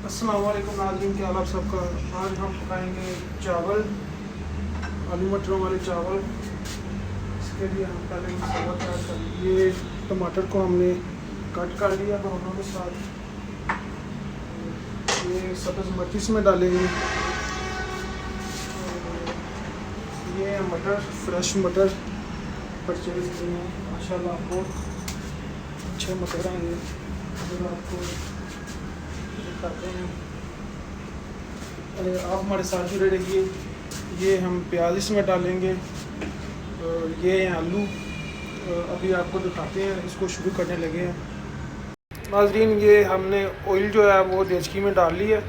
अस्सलाम वालेकुम नाज़रीन, क्या हाल आप सबका। आज हम पकाएंगे चावल, आलू मटरों वाले चावल। इसके लिए हम पहले मसाला तैयार कर लिए। टमाटर को हमने कट कर लिया दोनों के साथ। ये सब्ज़ मिर्च इसमें डालेंगे। ये मटर, फ्रेश मटर परचेज़ किए हैं माशाल्लाह, आपको अच्छे मटर हैं ये। अगर आपको दिखाते हैं, आप हमारे साथ जुड़े रहिए। ये हम प्याज इसमें डालेंगे और ये हैं आलू। अभी आपको दिखाते हैं, इसको शुरू करने लगे हैं। नाज़रीन, ये हमने ऑयल जो है वो देचकी में डाल ली है।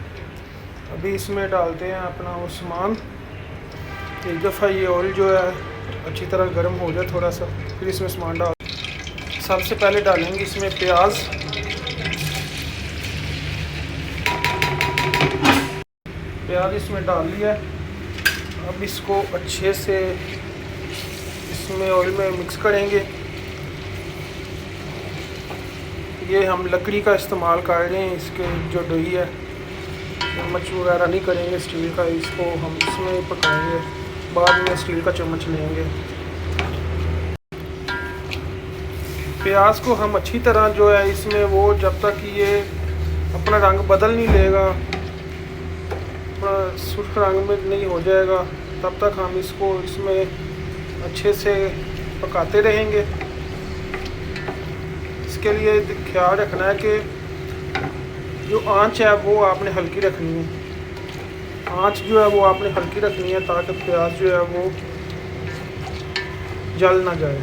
अभी इसमें डालते हैं अपना वो सामान। एक दफ़ा ये ऑयल जो है अच्छी तरह गर्म हो जाए थोड़ा सा, फिर इसमें सामान डाल। सबसे पहले डालेंगे इसमें प्याज। प्याज इसमें डाल लिया। अब इसको अच्छे से इसमें ऑयल में मिक्स करेंगे। ये हम लकड़ी का इस्तेमाल कर रहे हैं, इसके जो दोई है, चम्मच वगैरह नहीं करेंगे स्टील का। इसको हम इसमें पकाएंगे, बाद में स्टील का चम्मच लेंगे। प्याज को हम अच्छी तरह जो है इसमें वो, जब तक ये अपना रंग बदल नहीं लेगा, सुर्ख रंग में नहीं हो जाएगा, तब तक हम इसको इसमें अच्छे से पकाते रहेंगे। इसके लिए ख्याल रखना है कि जो आंच है वो आपने हल्की रखनी है। आंच जो है वो आपने हल्की रखनी है ताकि प्याज जो है वो जल ना जाए।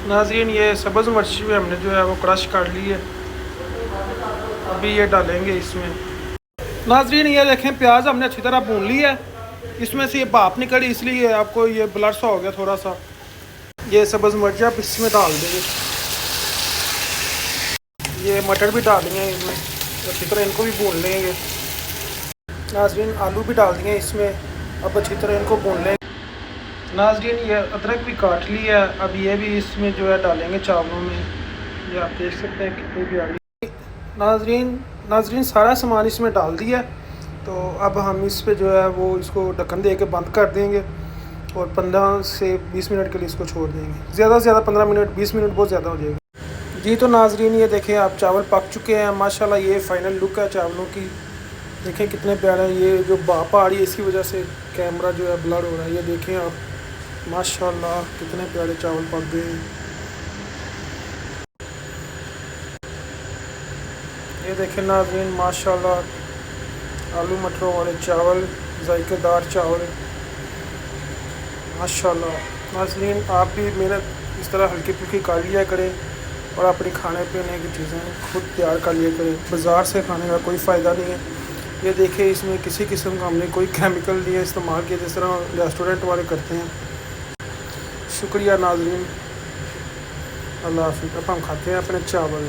नाज़रीन, ये सब्ज़ मिर्च भी हमने जो है वो क्रश कर ली है। अभी ये डालेंगे इसमें। नाज़रीन, ये देखें, प्याज हमने अच्छी तरह भून ली है। इसमें से ये भाप निकली, इसलिए आपको ये ब्लर सा हो गया थोड़ा सा। ये सब्ज़ मिर्च आप इसमें डाल देंगे। ये मटर भी डाल देंगे इसमें, अच्छी तरह इनको भी भून लेंगे। नाज़रीन, आलू भी डाल दिए इसमें, अब अच्छी तरह इनको भून लेंगे। नाज़रीन, ये अदरक भी काट ली है, अब ये भी इसमें जो है डालेंगे चावलों में। ये आप देख सकते हैं कितनी प्यारी। नाज़रीन, सारा सामान इसमें डाल दिया। तो अब हम इस पे जो है वो इसको ढक्कन दे के बंद कर देंगे और 15 से 20 मिनट के लिए इसको छोड़ देंगे। ज़्यादा से ज़्यादा 15 मिनट, 20 मिनट बहुत ज़्यादा हो जाएगा। जी, तो नाज़रीन, ये देखें, आप चावल पक चुके हैं माशाल्लाह। ये फ़ाइनल लुक है चावलों की। देखें कितने प्यारे हैं। ये जो भाप आ रही है इसकी वजह से कैमरा जो है ब्लर हो रहा है। ये देखें आप, माशाल्लाह कितने प्यारे चावल पक गए हैं। ये देखें नाज़रीन, माशाल्लाह आलू मटरों वाले चावल, जायकेदार चावल माशाल्लाह। नाज़रीन, आप भी मेहनत इस तरह हल्की फुल्की कर लिया करें और अपनी खाने पीने की चीज़ें खुद तैयार कर लिया करें। बाज़ार से खाने का कोई फ़ायदा नहीं है। ये देखें, इसमें किसी किस्म का हमने कोई केमिकल नहीं है इस्तेमाल किया, जिस तरह रेस्टोरेंट वाले करते हैं। शुक्रिया नाज़रीन, अल्लाह हाफ़िज़। अब हम खाते हैं अपने चावल।